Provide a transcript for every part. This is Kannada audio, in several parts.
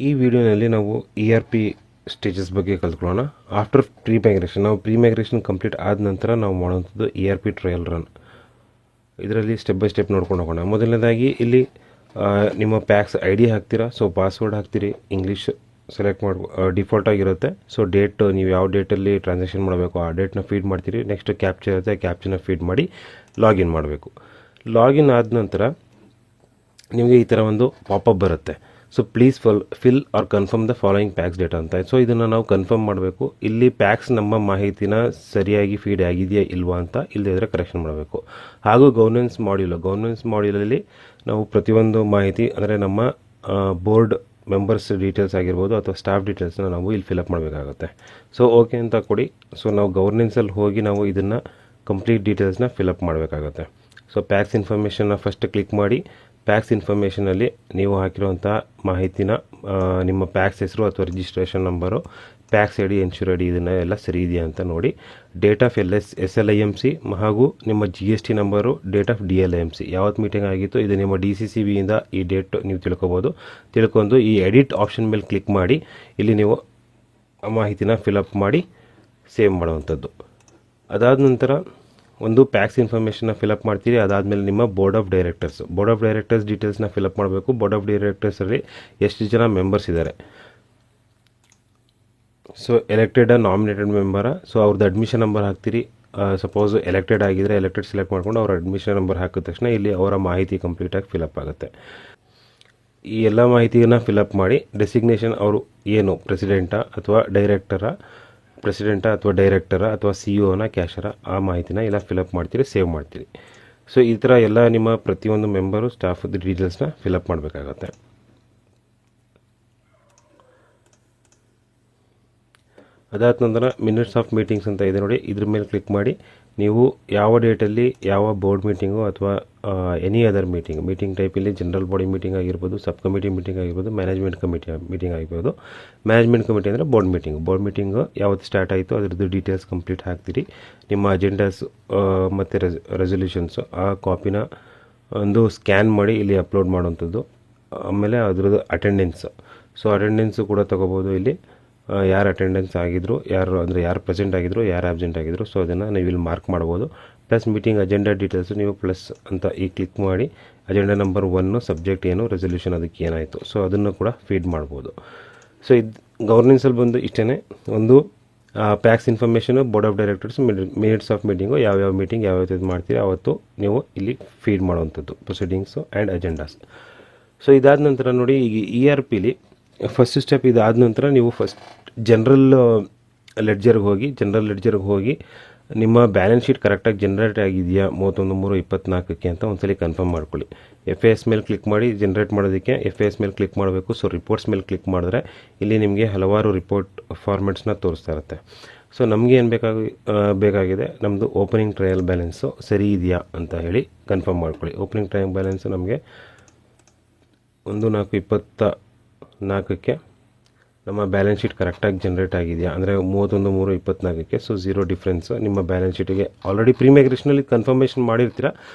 ಈ ವಿಡಿಯೋನಲ್ಲಿ ನಾವು ERP ಸ್ಟೇಜಸ್ ಬಗ್ಗೆ ಕಲ್ತ್ಕೊಳ್ಳೋಣ. ಆಫ್ಟರ್ ಪ್ರೀ ಮೈಗ್ರೇಷನ್, ನಾವು ಪ್ರೀ ಮೈಗ್ರೇಷನ್ ಕಂಪ್ಲೀಟ್ ಆದ ನಂತರ ನಾವು ಮಾಡುವಂಥದ್ದು ERP ಟ್ರಯಲ್ ರನ್. ಇದರಲ್ಲಿ ಸ್ಟೆಪ್ ಬೈ ಸ್ಟೆಪ್ ನೋಡ್ಕೊಂಡು ಹೋಗೋಣ. ಮೊದಲನೇದಾಗಿ ಇಲ್ಲಿ ನಿಮ್ಮ ಪ್ಯಾಕ್ಸ್ ID ಹಾಕ್ತೀರಾ. ಸೊ ಪಾಸ್ವರ್ಡ್ ಹಾಕ್ತೀರಿ, ಇಂಗ್ಲೀಷ್ ಸೆಲೆಕ್ಟ್ ಮಾಡಿ ಡಿಫಾಲ್ಟ್ ಆಗಿರುತ್ತೆ. ಸೊ ಡೇಟ್, ನೀವು ಯಾವ ಡೇಟಲ್ಲಿ ಟ್ರಾನ್ಸಾಕ್ಷನ್ ಮಾಡಬೇಕು ಆ ಡೇಟ್ನ ಫೀಡ್ ಮಾಡ್ತೀರಿ. ನೆಕ್ಸ್ಟ್ ಕ್ಯಾಪ್ಚರ್ ಇರುತ್ತೆ, ಕ್ಯಾಪ್ಚರ್ನ ಫೀಡ್ ಮಾಡಿ ಲಾಗಿನ್ ಮಾಡಬೇಕು. ಲಾಗಿನ್ ಆದ ನಂತರ ನಿಮಗೆ ಈ ಥರ ಒಂದು ಪಾಪಪ್ ಬರುತ್ತೆ. So please fill R confirm the following PACS data ಅಂತ. ಸೊ ಇದನ್ನು ನಾವು ಕನ್ಫರ್ಮ್ ಮಾಡಬೇಕು. ಇಲ್ಲಿ ಪ್ಯಾಕ್ಸ್ ನಮ್ಮ ಮಾಹಿತಿನ ಸರಿಯಾಗಿ ಫೀಡ್ ಆಗಿದೆಯಾ ಇಲ್ವಾ ಅಂತ, ಇಲ್ಲದಿದ್ದರೆ ಕರೆಕ್ಷನ್ ಮಾಡಬೇಕು. ಹಾಗೂ ಗವರ್ನೆನ್ಸ್ ಮಾಡ್ಯೂಲಲ್ಲಿ ನಾವು ಪ್ರತಿಯೊಂದು ಮಾಹಿತಿ, ಅಂದರೆ ನಮ್ಮ ಬೋರ್ಡ್ ಮೆಂಬರ್ಸ್ ಡೀಟೇಲ್ಸ್ ಆಗಿರ್ಬೋದು ಅಥವಾ ಸ್ಟಾಫ್ ಡೀಟೇಲ್ಸ್ನ ನಾವು ಇಲ್ಲಿ ಫಿಲಪ್ ಮಾಡಬೇಕಾಗುತ್ತೆ. ಸೊ ಓಕೆ ಅಂತ ಕೊಡಿ. ಸೊ ನಾವು ಗವರ್ನೆನ್ಸಲ್ಲಿ ಹೋಗಿ ನಾವು ಇದನ್ನು ಕಂಪ್ಲೀಟ್ ಡೀಟೇಲ್ಸ್ನ ಫಿಲಪ್ ಮಾಡಬೇಕಾಗುತ್ತೆ. ಸೊ ಪ್ಯಾಕ್ಸ್ ಇನ್ಫಾರ್ಮೇಷನ್ನ ಫಸ್ಟ್ ಕ್ಲಿಕ್ ಮಾಡಿ. ಪ್ಯಾಕ್ಸ್ ಇನ್ಫಾರ್ಮೇಷನಲ್ಲಿ ನೀವು ಹಾಕಿರುವಂಥ ಮಾಹಿತಿನ, ನಿಮ್ಮ ಪ್ಯಾಕ್ಸ್ ಹೆಸರು ಅಥವಾ registration number, PACS ID, ensure ID ಇದನ್ನು ಎಲ್ಲ ಸರಿ ಇದೆಯಾ ಅಂತ ನೋಡಿ. ಡೇಟ್ ಆಫ್ SLIMC ಹಾಗೂ ನಿಮ್ಮ GST number, date of DLIMC ಯಾವತ್ತು ಮೀಟಿಂಗ್ ಆಗಿತ್ತು, ಇದು ನಿಮ್ಮ DCCBಯಿಂದ ಈ ಡೇಟ್ ನೀವು ತಿಳ್ಕೊಂಡು ಈ ಎಡಿಟ್ ಆಪ್ಷನ್ ಮೇಲೆ ಕ್ಲಿಕ್ ಮಾಡಿ ಇಲ್ಲಿ ನೀವು ಆ ಮಾಹಿತಿನ ಫಿಲಪ್ ಮಾಡಿ ಸೇವ್ ಮಾಡುವಂಥದ್ದು. ಅದಾದ ನಂತರ ಒಂದು ಪ್ಯಾಕ್ಸ್ ಇನ್ಫಾರ್ಮೇಷನ್ನ ಫಿಲಪ್ ಮಾಡ್ತೀರಿ. ಅದಾದಮೇಲೆ ನಿಮ್ಮ ಬೋರ್ಡ್ ಆಫ್ ಡೈರೆಕ್ಟರ್ಸ್ ಡೀಟೇಲ್ಸ್ನ ಫಿಲಪ್ ಮಾಡಬೇಕು. ಬೋರ್ಡ್ ಆಫ್ ಡೈರೆಕ್ಟರ್ಸಲ್ಲಿ ಎಷ್ಟು ಜನ ಮೆಂಬರ್ಸ್ ಇದ್ದಾರೆ. So elected nominated member. So ಅವ್ರದ್ದು ಅಡ್ಮಿಷನ್ ನಂಬರ್ ಹಾಕ್ತೀರಿ. ಸಪೋಸ್ ಎಲೆಕ್ಟೆಡ್ ಆಗಿದ್ದರೆ ಎಲೆಕ್ಟೆಡ್ ಸೆಲೆಕ್ಟ್ ಮಾಡ್ಕೊಂಡು ಅವ್ರ ಅಡ್ಮಿಷನ್ ನಂಬರ್ ಹಾಕಿದ ತಕ್ಷಣ ಇಲ್ಲಿ ಅವರ ಮಾಹಿತಿ ಕಂಪ್ಲೀಟಾಗಿ ಫಿಲಪ್ ಆಗುತ್ತೆ. ಈ ಎಲ್ಲ ಮಾಹಿತಿಯನ್ನು ಫಿಲಪ್ ಮಾಡಿ ಡೆಸಿಗ್ನೇಷನ್ ಅವರು ಏನು, ಪ್ರೆಸಿಡೆಂಟಾ ಅಥವಾ ಡೈರೆಕ್ಟರಾ ಅಥವಾ CEO ಕ್ಯಾಶರ, ಆ ಮಾಹಿತಿನ ಎಲ್ಲ ಫಿಲಪ್ ಮಾಡ್ತೀರಿ, ಸೇವ್ ಮಾಡ್ತೀರಿ. ಸೊ ಈ ಥರ ಎಲ್ಲ ನಿಮ್ಮ ಪ್ರತಿಯೊಂದು ಮೆಂಬರು ಸ್ಟಾಫದ ಡೀಟೇಲ್ಸ್ನ ಫಿಲಪ್ ಮಾಡಬೇಕಾಗತ್ತೆ. ಅದಾದ ನಂತರ ಮಿನಿಟ್ಸ್ ಆಫ್ ಮೀಟಿಂಗ್ಸ್ ಅಂತ ಇದೆ ನೋಡಿ, ಇದ್ರ ಮೇಲೆ ಕ್ಲಿಕ್ ಮಾಡಿ ನೀವು ಯಾವ ಡೇಟಲ್ಲಿ ಯಾವ ಬೋರ್ಡ್ ಮೀಟಿಂಗು ಅಥವಾ ಎನಿ ಅದರ್ ಮೀಟಿಂಗ್ ಟೈಪಲ್ಲಿ ಜನರಲ್ ಬಾಡಿ ಮೀಟಿಂಗ್ ಆಗಿರ್ಬೋದು, ಸಬ್ ಕಮಿಟಿ ಮೀಟಿಂಗ್ ಆಗಿರ್ಬೋದು, ಮ್ಯಾನೇಜ್ಮೆಂಟ್ ಕಮಿಟಿ ಮೀಟಿಂಗ್ ಆಗಿರ್ಬೋದು. ಮ್ಯಾನೇಜ್ಮೆಂಟ್ ಕಮಿಟಿ ಅಂದರೆ ಬೋರ್ಡ್ ಮೀಟಿಂಗು ಯಾವತ್ತು ಸ್ಟಾರ್ಟ್ ಆಯಿತು ಅದರದ್ದು ಡೀಟೇಲ್ಸ್ ಕಂಪ್ಲೀಟ್ ಹಾಕ್ತೀರಿ. ನಿಮ್ಮ ಅಜೆಂಡಾಸ್ ಮತ್ತು ರೆಸೊಲ್ಯೂಷನ್ಸು ಆ ಕಾಪಿನ ಒಂದು ಸ್ಕ್ಯಾನ್ ಮಾಡಿ ಇಲ್ಲಿ ಅಪ್ಲೋಡ್ ಮಾಡುವಂಥದ್ದು. ಆಮೇಲೆ ಅದರದ್ದು ಅಟೆಂಡೆನ್ಸು ಕೂಡ ತೊಗೋಬೋದು. ಇಲ್ಲಿ ಯಾರು ಅಟೆಂಡೆನ್ಸ್ ಆಗಿದ್ರು, ಯಾರು ಪ್ರೆಸೆಂಟ್ ಆಗಿದ್ರು, ಯಾರು ಆಬ್ಸೆಂಟ್ ಆಗಿದ್ರು, ಸೊ ಅದನ್ನು ನೀವು ಇಲ್ಲಿ ಮಾರ್ಕ್ ಮಾಡ್ಬೋದು. ಪ್ಲಸ್ ಮೀಟಿಂಗ್ ಅಜೆಂಡಾ ಡೀಟೇಲ್ಸು ನೀವು ಪ್ಲಸ್ ಅಂತ ಈ ಕ್ಲಿಕ್ ಮಾಡಿ ಅಜೆಂಡಾ ನಂಬರ್ 1 ಸಬ್ಜೆಕ್ಟ್ ಏನು, ರೆಸೊಲ್ಯೂಷನ್ ಅದಕ್ಕೆ ಏನಾಯಿತು, ಸೊ ಅದನ್ನು ಕೂಡ ಫೀಡ್ ಮಾಡ್ಬೋದು. ಸೊ ಇದು ಗವರ್ನೆನ್ಸಲ್ಲಿ ಬಂದು ಇಷ್ಟೇ. ಒಂದು PACS information, board of directors, minutes of meeting, ಯಾವ್ಯಾವ ಮೀಟಿಂಗ್ ಯಾವ್ಯಾವ ಮಾಡ್ತೀರಿ ಅವತ್ತು ನೀವು ಇಲ್ಲಿ ಫೀಡ್ ಮಾಡುವಂಥದ್ದು, ಪ್ರೊಸೀಡಿಂಗ್ಸು ಆ್ಯಂಡ್ ಅಜೆಂಡಾಸ್. ಸೊ ಇದಾದ ನಂತರ ನೋಡಿ, ಈಗ ERPಲಿ ಫಸ್ಟ್ ಸ್ಟೆಪ್ ಇದಾದ ನಂತರ ನೀವು ಫಸ್ಟ್ ಜನರಲ್ ಲೆಡ್ಜರ್ಗೆ ಹೋಗಿ ನಿಮ್ಮ ಬ್ಯಾಲೆನ್ಸ್ ಶೀಟ್ ಕರೆಕ್ಟಾಗಿ ಜನರೇಟ್ ಆಗಿದೆಯಾ 31/3/24 ಅಂತ ಒಂದ್ಸಲಿ ಕನ್ಫರ್ಮ್ ಮಾಡ್ಕೊಳ್ಳಿ. FAS ಮೇಲೆ ಕ್ಲಿಕ್ ಮಾಡಿ. ಜನರೇಟ್ ಮಾಡೋದಕ್ಕೆ FAS ಮೇಲೆ ಕ್ಲಿಕ್ ಮಾಡಬೇಕು. ಸೊ ರಿಪೋರ್ಟ್ಸ್ ಮೇಲೆ ಕ್ಲಿಕ್ ಮಾಡಿದ್ರೆ ಇಲ್ಲಿ ನಿಮಗೆ ಹಲವಾರು ರಿಪೋರ್ಟ್ ಫಾರ್ಮೆಟ್ಸ್ನ ತೋರಿಸ್ತಾ ಇರುತ್ತೆ. ಸೊ ನಮಗೆ ಏನು ಬೇಕಾಗಿದೆ, ನಮ್ಮದು ಓಪನಿಂಗ್ ಟ್ರಯಲ್ ಬ್ಯಾಲೆನ್ಸು ಸರಿ ಇದೆಯಾ ಅಂತ ಹೇಳಿ ಕನ್ಫರ್ಮ್ ಮಾಡ್ಕೊಳ್ಳಿ. ಓಪನಿಂಗ್ ಟ್ರಯಲ್ ಬ್ಯಾಲೆನ್ಸು ನಮಗೆ 1/4/24 ನಮ್ಮ ಬ್ಯಾಲೆನ್ಸ್ ಶೀಟ್ ಕರೆಕ್ಟಾಗಿ ಜನರೇಟ್ ಆಗಿದೆಯಾ, ಅಂದರೆ 31/3/24. ಸೊ 0 ಡಿಫ್ರೆನ್ಸು ನಿಮ್ಮ ಬ್ಯಾಲೆನ್ಸ್ ಶೀಟಿಗೆ. ಆಲ್ರೆಡಿ ಪ್ರೀ ಮೈಗ್ರೇಷನಲ್ಲಿ ಕನ್ಫರ್ಮೇಷನ್ ಮಾಡಿರ್ತೀರ,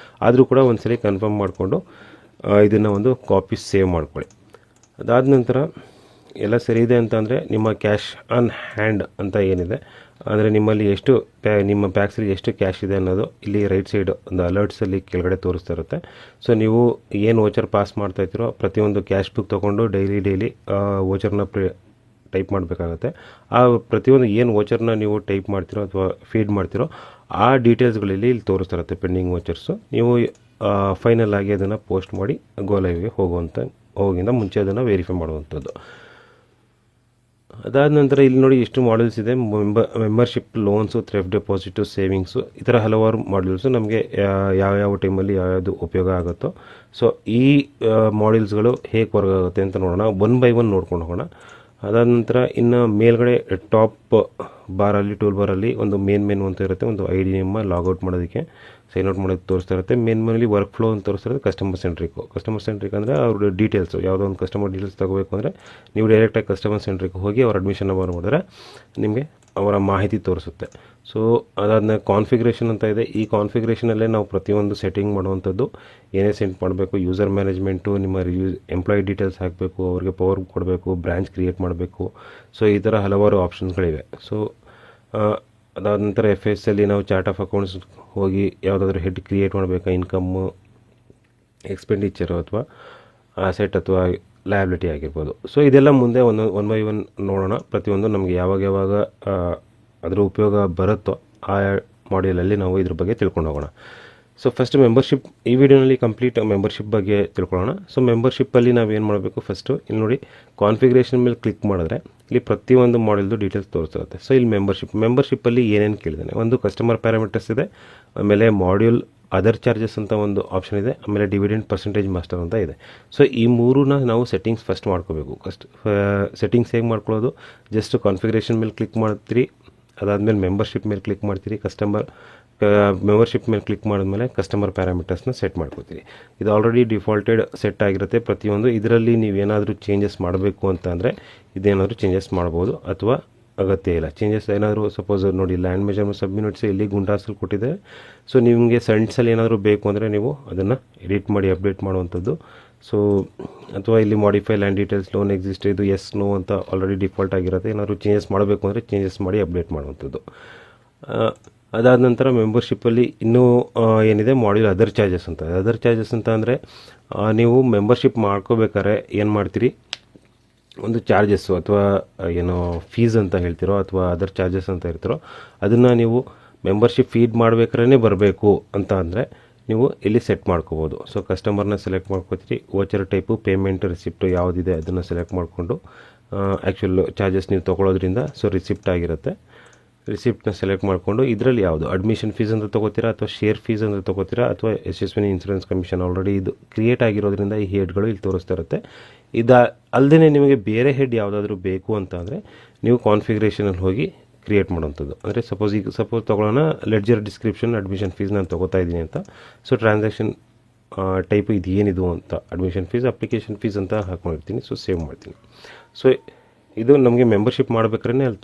ಆದರೂ ಕೂಡ ಒಂದ್ಸಲಿ ಕನ್ಫರ್ಮ್ ಮಾಡಿಕೊಂಡು ಇದನ್ನು ಒಂದು ಕಾಪಿ ಸೇವ್ ಮಾಡ್ಕೊಳ್ಳಿ. ಅದಾದ ನಂತರ ಎಲ್ಲ ಸರಿ ಇದೆ ಅಂತ ಅಂದರೆ ನಿಮ್ಮ ಕ್ಯಾಶ್ ಆನ್ ಹ್ಯಾಂಡ್ ಅಂತ ಏನಿದೆ, ಅಂದರೆ ನಿಮ್ಮಲ್ಲಿ ನಿಮ್ಮ ಪ್ಯಾಕ್ಸಲ್ಲಿ ಎಷ್ಟು ಕ್ಯಾಶ್ ಇದೆ ಅನ್ನೋದು ಇಲ್ಲಿ ರೈಟ್ ಸೈಡ್ ಒಂದು ಅಲರ್ಟ್ಸಲ್ಲಿ ಕೆಳಗಡೆ ತೋರಿಸ್ತಾ ಇರುತ್ತೆ. ಸೊ ನೀವು ಏನು ವೋಚರ್ ಪಾಸ್ ಮಾಡ್ತಾಯಿದ್ದೀರೋ ಪ್ರತಿಯೊಂದು ಕ್ಯಾಶ್ ಬುಕ್ ತೊಗೊಂಡು ಡೈಲಿ ವೋಚರ್ನ ಟೈಪ್ ಮಾಡಬೇಕಾಗತ್ತೆ. ಆ ಪ್ರತಿಯೊಂದು ಏನು ವೋಚರ್ನ ನೀವು ಟೈಪ್ ಮಾಡ್ತಿರೋ ಅಥವಾ ಫೀಡ್ ಮಾಡ್ತಿರೋ ಆ ಡೀಟೇಲ್ಸ್ಗಳಲ್ಲಿ ಇಲ್ಲಿ ತೋರಿಸ್ತಾ ಇರುತ್ತೆ, ಪೆಂಡಿಂಗ್ ವೋಚರ್ಸು. ನೀವು ಫೈನಲ್ ಆಗಿ ಅದನ್ನು ಪೋಸ್ಟ್ ಮಾಡಿ ಗೋ ಲೈವ್ಗೆ ಹೋಗಿಂದ ಮುಂಚೆ ಅದನ್ನು ವೆರಿಫೈ ಮಾಡುವಂಥದ್ದು. ಅದಾದ ನಂತರ ಇಲ್ಲಿ ನೋಡಿ ಎಷ್ಟು ಮಾಡ್ಯೂಲ್ಸ್ ಇದೆ. ಮೆಂಬರ್ಶಿಪ್, ಲೋನ್ಸು, ಥ್ರೆಫ್ಟ್ ಡೆಪಾಸಿಟು, ಸೇವಿಂಗ್ಸು, ಈ ಥರ ಹಲವಾರು ಮಾಡ್ಯೂಲ್ಸು ನಮಗೆ ಯಾವ್ಯಾವ ಟೈಮಲ್ಲಿ ಯಾವ್ಯಾವುದು ಉಪಯೋಗ ಆಗುತ್ತೋ. ಸೊ ಈ ಮಾಡ್ಯೂಲ್ಸ್ಗಳು ಹೇಗೆ ವರ್ಕ್ ಆಗುತ್ತೆ ಅಂತ ನೋಡೋಣ. 1 by 1 ನೋಡ್ಕೊಂಡು ಹೋಗೋಣ. ಅದಾದ ನಂತರ ಇನ್ನು ಮೇಲ್ಗಡೆ ಟಾಪ್ ಬಾರಲ್ಲಿ, ಟೂಲ್ ಬಾರಲ್ಲಿ ಒಂದು ಮೇನ್ ಅಂತ ಇರುತ್ತೆ. ಒಂದು ID ನಿಮ್ಮ ಲಾಗೌಟ್ ಮಾಡೋದಕ್ಕೆ, ಸೈನ್ ಔಟ್ ಮಾಡೋದಕ್ಕೆ ತೋರಿಸ್ತಾ ಇರುತ್ತೆ. ಮೇನಲ್ಲಿ ವರ್ಕ್ ಫ್ಲೋ ಅಂತ ತೋರಿಸ್ತಾ ಇರುತ್ತೆ. ಕಸ್ಟಮರ್ ಸೆಂಟ್ರಿಕ್ ಅಂದರೆ ಅವ್ರ ಡೀಟೇಲ್ಸು, ಯಾವುದೋ ಒಂದು ಕಸ್ಟಮರ್ ಡೀಟೇಲ್ಸ್ ತೊಗೋಬೇಕು ಅಂದರೆ ನೀವು ಡೈರೆಕ್ಟಾಗಿ ಕಸ್ಟಮರ್ ಸೆಂಟ್ರಿಗೆ ಹೋಗಿ ಅವ್ರ ಅಡ್ಮಿಷನ್ ನಂಬರ್ ಮಾಡಿದ್ರೆ ನಿಮಗೆ ಅವರ ಮಾಹಿತಿ ತೋರಿಸುತ್ತೆ. ಸೊ ಅದಾದಮೇಲೆ ಕಾನ್ಫಿಗ್ರೇಷನ್ ಅಂತ ಇದೆ. ಈ ಕಾನ್ಫಿಗ್ರೇಷನಲ್ಲೇ ನಾವು ಪ್ರತಿಯೊಂದು ಸೆಟ್ಟಿಂಗ್ ಮಾಡುವಂಥದ್ದು, ಏನೇ ಸೆಟ್ ಮಾಡಬೇಕು, ಯೂಸರ್ ಮ್ಯಾನೇಜ್ಮೆಂಟು, ನಿಮ್ಮ ಎಂಪ್ಲಾಯಿ ಡೀಟೇಲ್ಸ್ ಹಾಕಬೇಕು, ಅವ್ರಿಗೆ ಪವರ್ ಕೊಡಬೇಕು, ಬ್ರ್ಯಾಂಚ್ ಕ್ರಿಯೇಟ್ ಮಾಡಬೇಕು. ಸೊ ಈ ಥರ ಹಲವಾರು ಆಪ್ಷನ್ಸ್ಗಳಿವೆ. ಸೊ ಅದಾದ ನಂತರ FS ಅಲ್ಲಿ ನಾವು ಚಾರ್ಟ್ ಆಫ್ ಅಕೌಂಟ್ಸ್ ಹೋಗಿ ಯಾವುದಾದ್ರೂ ಹೆಡ್ ಕ್ರಿಯೇಟ್ ಮಾಡಬೇಕಾ, ಇನ್ಕಮ್ಮು, ಎಕ್ಸ್ಪೆಂಡಿಚರು ಅಥವಾ ಅಸೆಟ್ ಅಥವಾ ಲಯಬಿಲಿಟಿ ಆಗಿರ್ಬೋದು. ಸೊ ಇದೆಲ್ಲ ಮುಂದೆ ಒನ್ ಬೈ ಒನ್ ನೋಡೋಣ. ಪ್ರತಿಯೊಂದು ನಮಗೆ ಯಾವಾಗ ಅದರ ಉಪಯೋಗ ಬರುತ್ತೋ ಆ ಮಾಡ್ಯೂಲಲ್ಲಿ ನಾವು ಇದ್ರ ಬಗ್ಗೆ ತಿಳ್ಕೊಂಡು ಹೋಗೋಣ. ಸೊ ಫಸ್ಟ್ ಮೆಂಬರ್ಶಿಪ್, ಈ ವಿಡಿಯೋನಲ್ಲಿ ಕಂಪ್ಲೀಟ್ ಮೆಂಬರ್ಶಿಪ್ ಬಗ್ಗೆ ತಿಳ್ಕೊಳ್ಳೋಣ. ಸೊ ಮೆಂಬರ್ಶಿಪ್ಪಲ್ಲಿ ನಾವೇನು ಮಾಡಬೇಕು, ಫಸ್ಟು ಇಲ್ಲಿ ನೋಡಿ ಕಾನ್ಫಿಗ್ರೇಷನ್ ಮೇಲೆ ಕ್ಲಿಕ್ ಮಾಡಿದ್ರೆ ಇಲ್ಲಿ ಪ್ರತಿಯೊಂದು ಮಾಡೆಲ್ದು ಡೀಟೇಲ್ಸ್ ತೋರಿಸಿರುತ್ತೆ. ಸೊ ಇಲ್ಲಿ ಮೆಂಬರ್ಶಿಪ್ಪಲ್ಲಿ ಏನೇನು ಕೇಳಿದ್ದಾನೆ, ಒಂದು ಕಸ್ಟಮರ್ ಪ್ಯಾರಾಮೀಟರ್ಸ್ ಇದೆ, ಆಮೇಲೆ ಮಾಡ್ಯೂಲ್ ಅದರ್ ಚಾರ್ಜಸ್ ಅಂತ ಒಂದು ಆಪ್ಷನ್ ಇದೆ, ಆಮೇಲೆ ಡಿವಿಡೆಂಡ್ ಪರ್ಸೆಂಟೇಜ್ ಮಾಸ್ಟರ್ ಅಂತ ಇದೆ. ಸೊ ಈ ಮೂರನ್ನ ನಾವು ಸೆಟ್ಟಿಂಗ್ಸ್ ಫಸ್ಟ್ ಮಾಡ್ಕೋಬೇಕು. ಸೆಟ್ಟಿಂಗ್ಸ್ ಹೇಗೆ ಮಾಡ್ಕೊಳ್ಳೋದು, ಜಸ್ಟ್ ಕಾನ್ಫಿಗ್ರೇಷನ್ ಮೇಲೆ ಕ್ಲಿಕ್ ಮಾಡ್ತೀರಿ, ಅದಾದಮೇಲೆ ಮೆಂಬರ್ಶಿಪ್ ಮೇಲೆ ಕ್ಲಿಕ್ ಮಾಡ್ತೀರಿ, ಮೆಂಬರ್ಶಿಪ್ ಮೇಲೆ ಕ್ಲಿಕ್ ಮಾಡಿದ್ಮೇಲೆ ಕಸ್ಟಮರ್ ಪ್ಯಾರಾಮೀಟರ್ಸ್ನ ಸೆಟ್ ಮಾಡ್ಕೋತೀರಿ. ಇದು ಆಲ್ರೆಡಿ ಡಿಫಾಲ್ಟೆಡ್ ಸೆಟ್ ಆಗಿರುತ್ತೆ ಪ್ರತಿಯೊಂದು. ಇದರಲ್ಲಿ ನೀವೇನಾದರೂ ಚೇಂಜಸ್ ಮಾಡಬೇಕು ಅಂತ ಅಂದರೆ ಇದೇನಾದರೂ ಚೇಂಜಸ್ ಮಾಡ್ಬೋದು ಅಥವಾ ಅಗತ್ಯ ಇಲ್ಲ. ಚೇಂಜಸ್ ಏನಾದರೂ ಸಪೋಸ್ ನೋಡಿ ಲ್ಯಾಂಡ್ ಮೆಜರ್ಮೆಂಟ್ ಸಬ್ಮಿನಿಟ್ಸ್ ಇಲ್ಲಿ ಗುಂಡಾಸಲ್ಲಿ ಕೊಟ್ಟಿದ್ದಾರೆ. ಸೊ ನಿಮಗೆ ಸೆಂಟ್ಸಲ್ಲಿ ಏನಾದರೂ ಬೇಕು ಅಂದರೆ ನೀವು ಅದನ್ನು ಎಡಿಟ್ ಮಾಡಿ ಅಪ್ಡೇಟ್ ಮಾಡುವಂಥದ್ದು. ಸೊ ಅಥವಾ ಇಲ್ಲಿ modify land details loan exist, ಇದು ಎಸ್ ನೋ ಅಂತ ಆಲ್ರೆಡಿ ಡಿಫಾಲ್ಟ್ ಆಗಿರುತ್ತೆ. ಏನಾದರೂ ಚೇಂಜಸ್ ಮಾಡಬೇಕು ಅಂದರೆ ಚೇಂಜಸ್ ಮಾಡಿ ಅಪ್ಡೇಟ್ ಮಾಡುವಂಥದ್ದು. ಅದಾದ ನಂತರ ಮೆಂಬರ್ಶಿಪ್ಪಲ್ಲಿ ಇನ್ನೂ ಏನಿದೆ ಮಾಡ್ಯೂಲ್ ಅದರ್ ಚಾರ್ಜಸ್ ಅಂತ. ಅದರ್ ಚಾರ್ಜಸ್ ಅಂತ ಅಂದರೆ ನೀವು ಮೆಂಬರ್ಶಿಪ್ ಮಾಡ್ಕೋಬೇಕಾದ್ರೆ ಏನು ಮಾಡ್ತೀರಿ, ಒಂದು ಚಾರ್ಜಸ್ಸು ಅಥವಾ ಏನೋ ಫೀಸ್ ಅಂತ ಹೇಳ್ತಿರೋ ಅಥವಾ ಅದರ್ ಚಾರ್ಜಸ್ ಅಂತ ಇರ್ತಿರೋ ಅದನ್ನು ನೀವು ಮೆಂಬರ್ಶಿಪ್ ಫೀಡ್ ಮಾಡಬೇಕಾದ್ರೆ ಬರಬೇಕು ಅಂತ ಅಂದರೆ ನೀವು ಇಲ್ಲಿ ಸೆಟ್ ಮಾಡ್ಕೋಬೋದು. ಸೊ ಕಸ್ಟಮರ್ನ ಸೆಲೆಕ್ಟ್ ಮಾಡ್ಕೋತೀರಿ, ವೋಚರ್ ಟೈಪು, ಪೇಮೆಂಟ್, ರಿಸಿಪ್ಟು ಯಾವುದಿದೆ ಅದನ್ನು ಸೆಲೆಕ್ಟ್ ಮಾಡಿಕೊಂಡು ಆ್ಯಕ್ಚುಲ್ ಚಾರ್ಜಸ್ ನೀವು ತೊಗೊಳೋದ್ರಿಂದ ಸೊ ರಿಸಿಪ್ಟ್ ಆಗಿರುತ್ತೆ. ರಿಸಿಪ್ಟ್ನ ಸೆಲೆಕ್ಟ್ ಮಾಡಿಕೊಂಡು ಇದರಲ್ಲಿ ಯಾವುದು ಅಡ್ಮಿಷನ್ ಫೀಸ್ ಅಂತ ತೊಗೋತೀರಾ ಅಥವಾ ಶೇರ್ ಫೀಸ್ ಅಂತ ತೊಗೋತೀರಾ ಅಥವಾ ಯಶಸ್ವಿನಿ ಇನ್ಸೂರೆನ್ಸ್ ಕಮಿಷನ್, ಆಲ್ರೆಡಿ ಇದು ಕ್ರಿಯೇಟ್ ಆಗಿರೋದ್ರಿಂದ ಈ ಹೆಡ್ಗಳು ಇಲ್ಲಿ ತೋರಿಸ್ತಾ ಇರುತ್ತೆ. ಅಲ್ಲದೆ ನಿಮಗೆ ಬೇರೆ ಹೆಡ್ ಯಾವುದಾದ್ರೂ ಬೇಕು ಅಂತ ಅಂದರೆ ನೀವು ಕಾನ್ಫಿಗ್ರೇಷನಲ್ಲಿ ಹೋಗಿ ಕ್ರಿಯೇಟ್ ಮಾಡೋವಂಥದ್ದು. ಅಂದರೆ ಸಪೋಸ್ ತೊಗೊಳ್ಳೋಣ ಲೆಡ್ಜರ್ ಡಿಸ್ಕ್ರಿಪ್ಷನ್ ಅಡ್ಮಿಷನ್ ಫೀಸ್ ನಾನು ತೊಗೋತಾ ಇದ್ದೀನಿ ಅಂತ. ಸೊ ಟ್ರಾನ್ಸಾಕ್ಷನ್ ಟೈಪ್ ಇದು ಏನಿದು ಅಂತ ಅಡ್ಮಿಷನ್ ಫೀಸ್, ಅಪ್ಲಿಕೇಶನ್ ಫೀಸ್ ಅಂತ ಹಾಕ್ಕೊಂಡಿರ್ತೀನಿ. ಸೊ ಸೇವ್ ಮಾಡ್ತೀನಿ. ಸೊ ಇದು ನಮಗೆ ಮೆಂಬರ್ಶಿಪ್ ಮಾಡಬೇಕಾದ್ರೆ ಅಲ್ಲಿ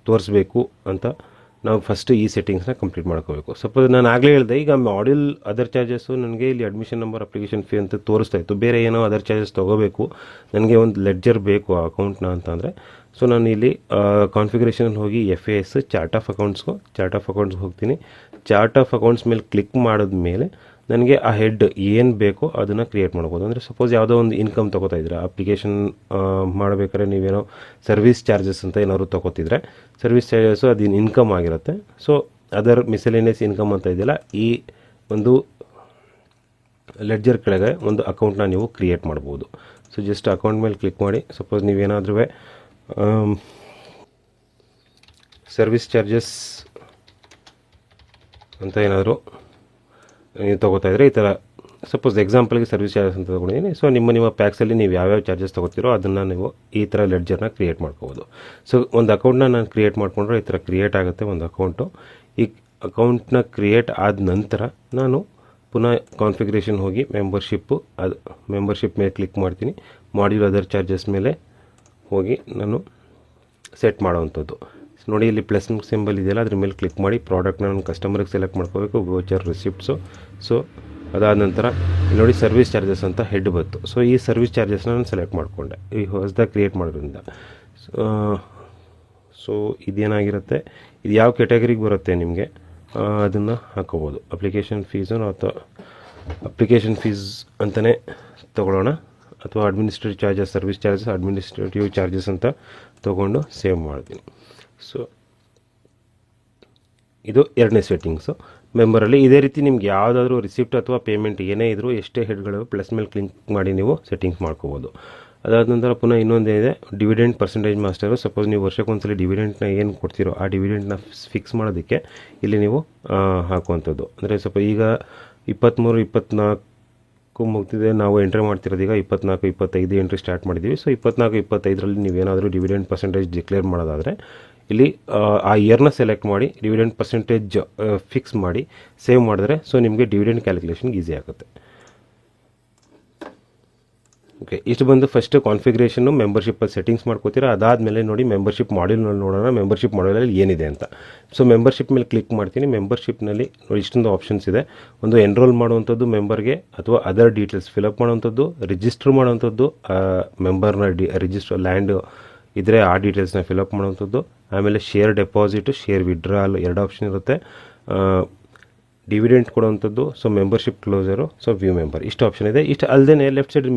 ತೋರಿಸ್ಬೇಕು ಅಂತ ನಾವು ಫಸ್ಟ್ ಈ ಸೆಟ್ಟಿಂಗ್ಸ್ನ ಕಂಪ್ಲೀಟ್ ಮಾಡ್ಕೋಬೇಕು. ಸಪೋಸ್ ನಾನು ಆಗಲೇ ಹೇಳಿದೆ, ಈಗ ಮಾಡ್ಯೂಲ್ ಅದರ್ ಚಾರ್ಜಸ್ಸು ನನಗೆ ಇಲ್ಲಿ ಅಡ್ಮಿಷನ್ ನಂಬರ್, ಅಪ್ಲಿಕೇಶನ್ ಫೀ ಅಂತ ತೋರಿಸ್ತಾ ಇತ್ತು. ಬೇರೆ ಏನೋ ಅದರ್ ಚಾರ್ಜಸ್ ತೊಗೋಬೇಕು, ನನಗೆ ಒಂದು ಲೆಡ್ಜರ್ ಬೇಕು ಆ ಅಕೌಂಟ್ನ ಅಂತಂದರೆ ಸೊ ನಾನು ಇಲ್ಲಿ ಕಾನ್ಫಿಗ್ರೇಷನಲ್ಲಿ ಹೋಗಿ FAS ಚಾರ್ಟ್ ಆಫ್ ಅಕೌಂಟ್ಸ್ಗೆ ಹೋಗ್ತೀನಿ. ಚಾರ್ಟ್ ಆಫ್ ಅಕೌಂಟ್ಸ್ ಮೇಲೆ ಕ್ಲಿಕ್ ಮಾಡಿದ್ಮೇಲೆ ನನಗೆ ಆ ಹೆಡ್ ಏನು ಬೇಕೋ ಅದನ್ನು ಕ್ರಿಯೇಟ್ ಮಾಡ್ಬೋದು. ಅಂದರೆ ಸಪೋಸ್ ಯಾವುದೋ ಒಂದು ಇನ್ಕಮ್ ತೊಗೋತಾ ಇದ್ದೀರಾ, ಅಪ್ಲಿಕೇಶನ್ ಮಾಡಬೇಕಾದ್ರೆ ನೀವೇನೋ ಸರ್ವಿಸ್ ಚಾರ್ಜಸ್ ಅಂತ ಏನಾದ್ರು ತೊಗೋತಿದ್ರೆ ಸರ್ವಿಸ್ ಚಾರ್ಜಸ್ಸು ಅದು ಇನ್ಕಮ್ ಆಗಿರುತ್ತೆ. ಸೊ ಅದರ್ ಮಿಸಲೇನಿಯಸ್ ಇನ್ಕಮ್ ಅಂತ ಇದೆಯಲ್ಲ, ಈ ಒಂದು ಲೆಡ್ಜರ್ ಕೆಳಗೆ ಒಂದು ಅಕೌಂಟ್ನ ನೀವು ಕ್ರಿಯೇಟ್ ಮಾಡ್ಬೋದು. ಸೊ ಜಸ್ಟ್ ಅಕೌಂಟ್ ಮೇಲೆ ಕ್ಲಿಕ್ ಮಾಡಿ, ಸಪೋಸ್ ನೀವೇನಾದ್ರೂ ಸರ್ವಿಸ್ ಚಾರ್ಜಸ್ ಅಂತ ಏನಾದರೂ ನೀವು ತೊಗೋತಾ ಇದ್ದರೆ ಈ ಥರ ಸಪೋಸ್ ಎಕ್ಸಾಂಪಲ್ಗೆ ಸರ್ವಿಸ್ ಚಾರ್ಜಸ್ ಅಂತ ತೊಗೊಂಡಿದ್ದೀನಿ. ಸೊ ನಿಮ್ಮ ಪ್ಯಾಕ್ಸಲ್ಲಿ ನೀವು ಯಾವ್ಯಾವ ಚಾರ್ಜಸ್ ತೊಗೋತೀರೋ ಅದನ್ನು ನೀವು ಈ ಥರ ಲೆಡ್ಜರ್ನ ಕ್ರಿಯೇಟ್ ಮಾಡ್ಕೋಬೋದು. ಸೊ ಒಂದು ಅಕೌಂಟ್ನ ನಾನು ಕ್ರಿಯೇಟ್ ಮಾಡಿಕೊಂಡ್ರೆ ಈ ಥರ ಕ್ರಿಯೇಟ್ ಆಗುತ್ತೆ ಒಂದು ಅಕೌಂಟು. ಈ ಅಕೌಂಟ್ನ ಕ್ರಿಯೇಟ್ ಆದ ನಂತರ ನಾನು ಪುನಃ ಕಾನ್ಫಿಗ್ರೇಷನ್ ಹೋಗಿ ಮೆಂಬರ್ಶಿಪ್ ಮೇಲೆ ಕ್ಲಿಕ್ ಮಾಡ್ತೀನಿ. ಮಾಡ್ಯೂಲ್ ಅದರ್ ಚಾರ್ಜಸ್ ಮೇಲೆ ಹೋಗಿ ನಾನು ಸೆಟ್ ಮಾಡೋವಂಥದ್ದು. ನೋಡಿ ಇಲ್ಲಿ ಪ್ಲಸ್ ಸಿಂಬಲ್ ಇದೆಯಲ್ಲ, ಅದ್ರ ಮೇಲೆ ಕ್ಲಿಕ್ ಮಾಡಿ ಪ್ರಾಡಕ್ಟ್ನ ನಾನು ಕಸ್ಟಮರ್ಗೆ ಸೆಲೆಕ್ಟ್ ಮಾಡ್ಕೋಬೇಕು, ವೋಚರ್, ರಿಸಿಪ್ಟ್ಸು. ಸೊ ಅದಾದ ನಂತರ ನೋಡಿ ಸರ್ವಿಸ್ ಚಾರ್ಜಸ್ ಅಂತ ಹೆಡ್ ಬಂತು. ಸೊ ಈ ಸರ್ವಿಸ್ ಚಾರ್ಜಸ್ನ ನಾನು ಸೆಲೆಕ್ಟ್ ಮಾಡಿಕೊಂಡೆ ಈ ಹೊಸದಾಗಿ ಕ್ರಿಯೇಟ್ ಮಾಡೋದ್ರಿಂದ. ಸೊ ಇದೇನಾಗಿರುತ್ತೆ, ಇದು ಯಾವ ಕ್ಯಾಟಗರಿಗೆ ಬರುತ್ತೆ ನಿಮಗೆ ಅದನ್ನು ಹಾಕೋಬೋದು. ಅಪ್ಲಿಕೇಶನ್ ಫೀಸು ಅಥವಾ ಅಪ್ಲಿಕೇಶನ್ ಫೀಸ್ ಅಂತಲೇ ತೊಗೊಳ್ಳೋಣ, ಅಥವಾ administrative charges, service charges, administrative charges ಅಂತ ತೊಗೊಂಡು ಸೇವ್ ಮಾಡ್ತೀನಿ. ಸೊ ಇದು ಎರಡನೇ ಸೆಟ್ಟಿಂಗ್ಸು ಮೆಂಬರಲ್ಲಿ. ಇದೇ ರೀತಿ ನಿಮ್ಗೆ ಯಾವುದಾದ್ರೂ ರಿಸಿಪ್ಟ್ ಅಥವಾ ಪೇಮೆಂಟ್ ಏನೇ ಇದ್ದರೂ ಎಷ್ಟೇ ಹೆಡ್ಗಳು ಪ್ಲಸ್ ಮೇಲೆ ಕ್ಲಿಕ್ ಮಾಡಿ ನೀವು ಸೆಟ್ಟಿಂಗ್ಸ್ ಮಾಡ್ಕೋಬೋದು. ಅದಾದ ನಂತರ ಪುನಃ ಇನ್ನೊಂದೇನಿದೆ, ಡಿವಿಡೆಂಡ್ ಪರ್ಸೆಂಟೇಜ್ ಮಾಸ್ಟರು. ಸಪೋಸ್ ನೀವು ವರ್ಷಕ್ಕೊಂದ್ಸಲಿ ಡಿವಿಡೆಂಟ್ನ ಏನು ಕೊಡ್ತೀರೋ ಆ ಡಿವಿಡೆಂಟ್ನ ಫಿಕ್ಸ್ ಮಾಡೋದಕ್ಕೆ ಇಲ್ಲಿ ನೀವು ಹಾಕುವಂಥದ್ದು. ಅಂದರೆ ಸ್ವಲ್ಪ ಈಗ 23, 24 ಮುಗ್ತಿದೆ, ನಾವು ಎಂಟ್ರಿ ಮಾಡ್ತಿರೋದು ಈಗ 24, 25 ಎಂಟ್ರಿ ಸ್ಟಾರ್ಟ್ ಮಾಡಿದ್ದೀವಿ. ಸೊ 24, 25ರಲ್ಲಿ ನೀವೇನಾದರೂ ಡಿವಿಡೆಂಡ್ ಪರ್ಸೆಂಟೇಜ್ ಡಿಕ್ಲೇರ್ ಮಾಡೋದಾದರೆ ಇಲ್ಲಿ ಆ ಇಯರ್ನ ಸೆಲೆಕ್ಟ್ ಮಾಡಿ ಡಿವಿಡೆಂಡ್ ಪರ್ಸೆಂಟೇಜ್ ಫಿಕ್ಸ್ ಮಾಡಿ ಸೇವ್ ಮಾಡಿದ್ರೆ ಸೊ ನಿಮಗೆ ಡಿವಿಡೆಂಡ್ ಕ್ಯಾಲ್ಕುಲೇಷನ್ಗೆ ಈಸಿ ಆಗುತ್ತೆ. ಓಕೆ, ಇಷ್ಟು ಬಂದು ಫಸ್ಟ್ ಕಾನ್ಫಿಗರೇಷನ್ನು ಮೆಂಬರ್ಶಿಪ್ಪಲ್ಲಿ ಸೆಟ್ಟಿಂಗ್ಸ್ ಮಾಡ್ಕೋತೀರಾ. ಅದಾದಮೇಲೆ ನೋಡಿ ಮೆಂಬರ್ಶಿಪ್ ಮಾಡ್ಯೂಲ್ನಲ್ಲಿ ನೋಡೋಣ ಮೆಂಬರ್ಶಿಪ್ ಮಾಡ್ಯೂಲಲ್ಲಿ ಏನಿದೆ ಅಂತ. ಸೊ ಮೆಂಬರ್ಶಿಪ್ ಮೇಲೆ ಕ್ಲಿಕ್ ಮಾಡ್ತೀನಿ. ಮೆಂಬರ್ಶಿಪ್ನಲ್ಲಿ ನೋಡಿ ಇಷ್ಟೊಂದು ಆಪ್ಷನ್ಸ್ ಇದೆ. ಒಂದು ಎನ್ರೋಲ್ ಮಾಡುವಂಥದ್ದು ಮೆಂಬರ್ಗೆ, ಅಥವಾ ಅದರ್ ಡೀಟೇಲ್ಸ್ ಫಿಲಪ್ ಮಾಡುವಂಥದ್ದು, ರಿಜಿಸ್ಟರ್ ಮಾಡುವಂಥದ್ದು, ಮೆಂಬರ್ನ ರಿಜಿಸ್ಟರ್ ಲ್ಯಾಂಡ್ ಇದ್ದರೆ ಆ ಡೀಟೇಲ್ಸ್ನ ಫಿಲಪ್ ಮಾಡುವಂಥದ್ದು. ಆಮೇಲೆ share deposit, share withdrawal 2 option ಇರುತ್ತೆ. ಡಿವಿಡೆಂಟ್ ಕೊಡುವಂಥದ್ದು, so membership closure, so view member, ಇಷ್ಟು ಆಪ್ಷನ್ ಇದೆ. ಇಷ್ಟು ಅಲ್ಲದೆ ಲೆಫ್ಟ್ ಸೈಡ್